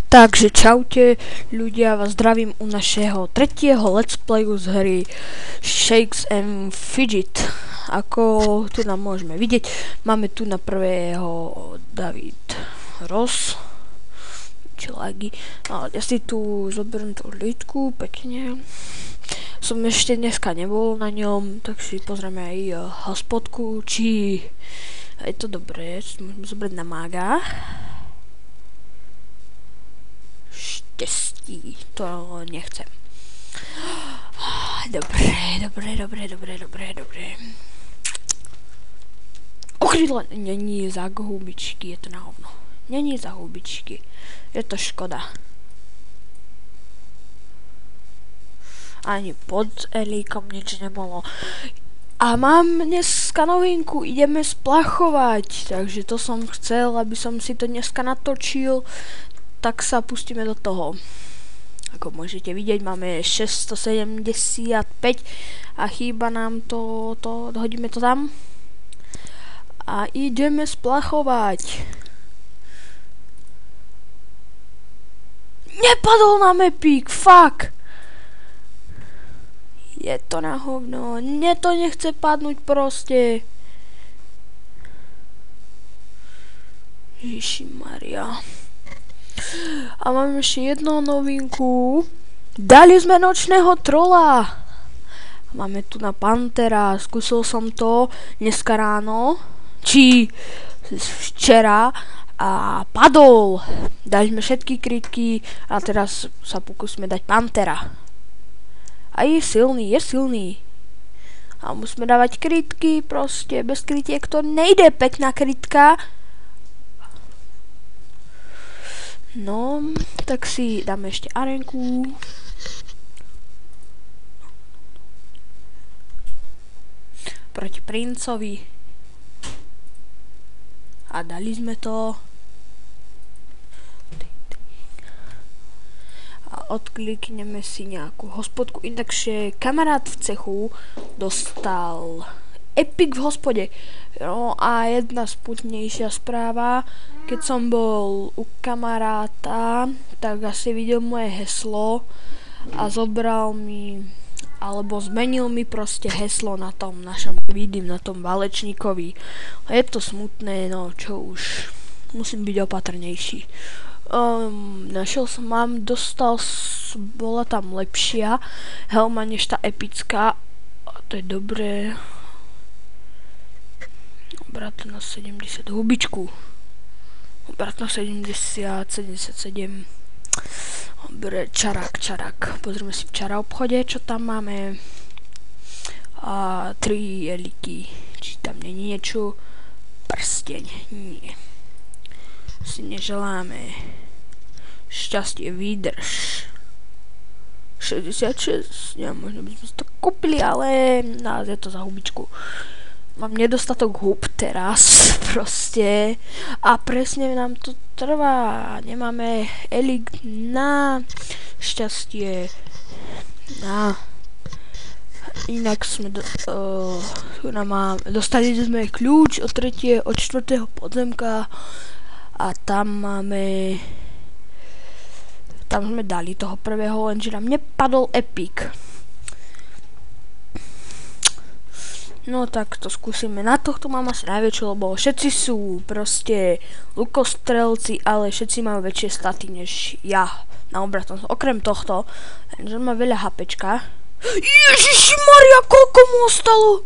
Takže čaute ľudia, vás zdravím u našeho tretieho let's playu z hry Shakes and Fidget. Ako tu nám môžeme vidieť, máme tu na prvého David Ross. Čilagy. No, ja si tu zoberiem tú lítku pekne. Som ešte dneska nebol na ňom, tak si pozrieme aj hospodku, či je to dobré. Môžeme zobrať na mága. Štěstí, to nechcem. Dobré. Ochrydlo není za hubičky, je to na hovno. Není za hubičky, je to škoda. Ani pod Elíkom nič nebolo. A mám dneska novinku, ideme splachovať, takže to som chcel, aby som si to dneska natočil. Tak sa pustíme do toho. Ako môžete vidieť, máme 675 a chýba nám to, hodíme to tam. A ideme splachovať. Nepadol nám epík, fuck! Je to na hovno, mne to nechce padnúť proste. Ježišmaria. A máme ešte jednu novinku. Dali sme nočného trola. Máme tu na Pantera. Skúsil som to dneska ráno. Či včera. A padol. Dali sme všetky krytky. A teraz sa pokúsime dať Pantera. A je silný. A musíme dávať krytky. Proste bez krytiek to nejde. Pekná krytka. No, tak si dáme ešte arenku. Proti princovi. A dali sme to. A odklikneme si nejakú hospodku. Inakšie kamarát v cechu dostal epik v hospode. No a jedna sputnejšia správa. Keď som bol u kamaráta, tak asi videl moje heslo a zobral mi, alebo zmenil mi proste heslo na tom našom vidím, na tom válečníkovi. A je to smutné, no čo už, musím byť opatrnejší. Bola tam lepšia helma než tá epická, a to je dobré. Obrat na 70, hubičku. Obrat na 70, 77. Dobre, čarak. Pozrieme si v čara obchode, čo tam máme. A 3 eliky. Či tam není niečo. Prsteň. Nie. Si neželáme. Šťastie, výdrž. 66. Ja, možno by sme si to kúpili, ale nás je to za hubičku. Mám nedostatok hub teraz, proste. A presne nám to trvá. Nemáme elik na šťastie. Na. Inak sme dostali sme kľúč od 4. podzemka. A tam máme. Tam sme dali toho prvého, lenže nám nepadol epik. No tak to skúsime. Na tohto mám asi najväčšiu, lebo všetci sú proste lukostrelci, ale všetci majú väčšie staty než ja na obratom. Okrem tohto, že má veľa hapečka. Ježišmaria, koľko mu ostalo?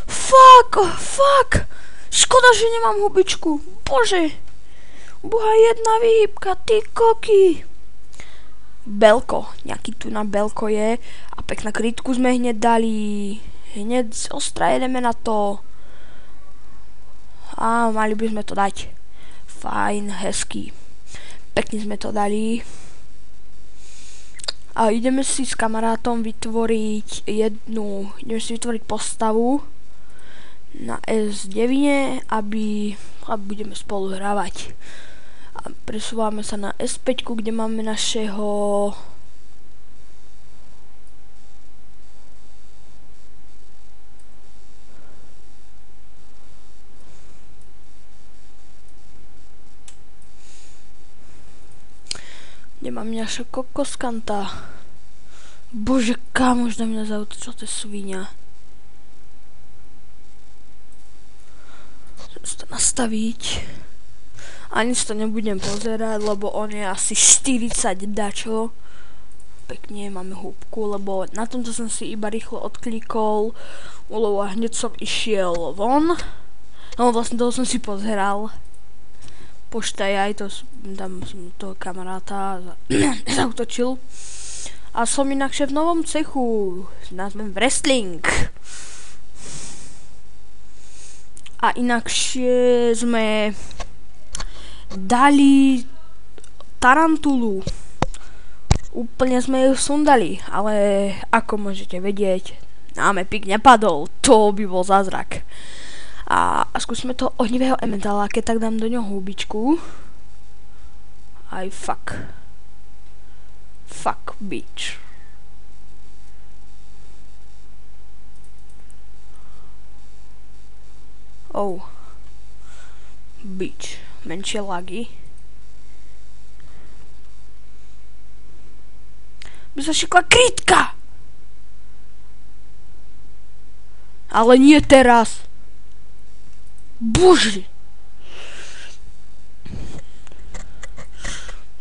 Fuck. Škoda, že nemám hubičku. Bože. Boha, jedna výhybka, ty koky. Belko, nejaký tu na belko je. A pekná krytku sme hneď dali. Hneď z ostra jedeme na to. A mali by sme to dať. Fajn, hezký. Pekne sme to dali. A ideme si s kamarátom vytvoriť postavu na S9, aby budeme spolu hrávať. A presúvame sa na S5, kde máme našeho Nemám naša kokoskanta. Bože, kamož na mňa zautočil, to je svinia. Chcem si to nastaviť. Ani si to nebudem pozerať, lebo on je asi 40 dačo. Pekne máme húbku, lebo na tomto som si iba rýchlo odklikol, lebo hneď som išiel von. No vlastne toho som si pozeral. Pošta aj to, tam som toho kamaráta zautočil. A som inakšie v novom cechu, názvem Wrestling. A inakšie sme dali tarantulu. Úplne sme ju sundali, ale ako môžete vedieť, nám Epic nepadol, to by bol zázrak. A skúsime toho ohnivého elementála, keď tak dám do ňoho húbičku. Aj fuck. Fuck, bitch. Oh. Bitch. Menšie lagy. By sa šikla krytka! Ale nie teraz. Bože!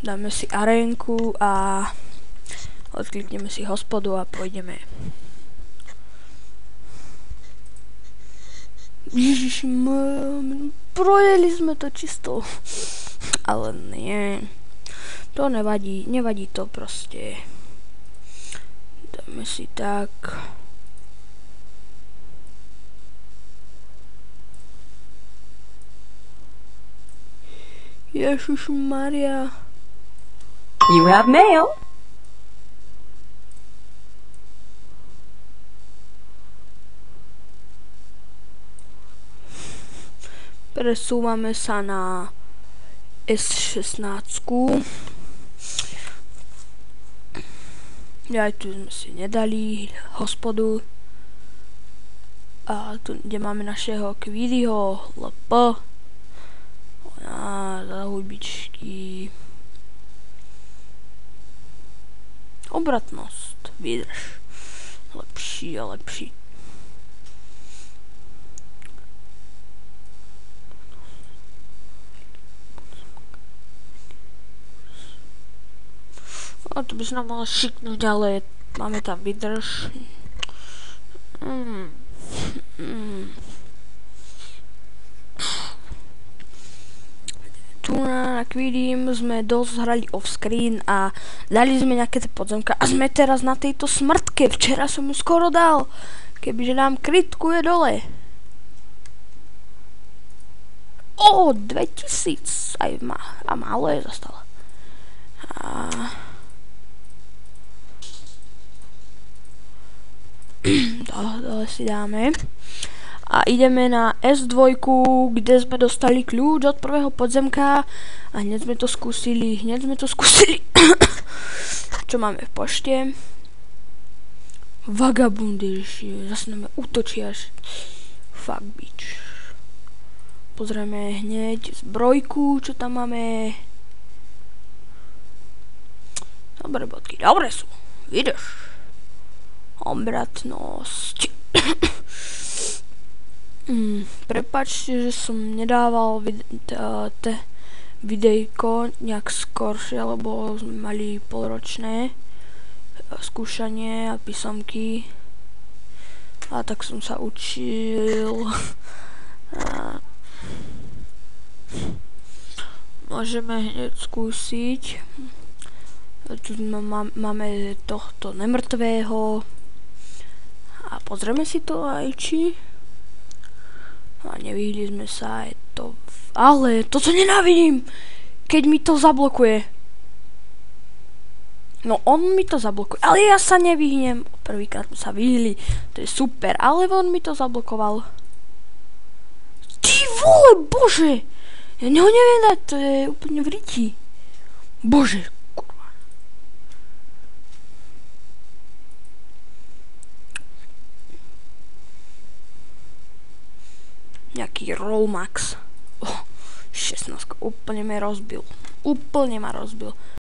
Dáme si arénku a odklikneme si hospodu a pôjdeme. Ježiš, projeli sme to čisto. Ale nie. To nevadí, nevadí to proste. Dáme si tak. Ježiš Maria. You have mail. Presúvame sa na S16. Ja tu sme si nedali hospodu. A tu, kde máme našeho Kvidyho LP. A za hudbičky. Obratnosť, vydrž. Lepší a lepší. A to by sa nám malo šiknúť, ale máme tam vydrž. Tu na Quidim sme dosť hrali off-screen a dali sme nejaké tie podzemka a sme teraz na tejto smrtke. Včera som ju skoro dal. Kebyže nám kritku je dole. O, 2000. A málo je zostalo. Dole si dáme. A ideme na S2, kde sme dostali kľúč od prvého podzemka a hneď sme to skúsili, Čo máme v pošte? Vagabundy, zase nám útočia. Fuck, bitch. Pozrieme hneď zbrojku, čo tam máme. Dobre bodky, dobre sú. Vydrž. Obratnosť. Prepáčte, že som nedával videjko nejak skoršie, lebo sme mali polročné skúšanie a písomky a tak som sa učil. Môžeme hneď skúsiť. Tu máme tohto nemrtvého a pozrieme si to aj či. A nevyhli sme sa, je to... Ale toto nenávidím, keď mi to zablokuje. No on mi to zablokuje, ale ja sa nevyhnem. Prvýkrát sa vyhli, to je super, ale on mi to zablokoval. Ty vole, bože! Ja neho neviem dať, to je úplne v riti. Bože, kurva. Nejaký Rollmax. 16, úplne ma rozbil.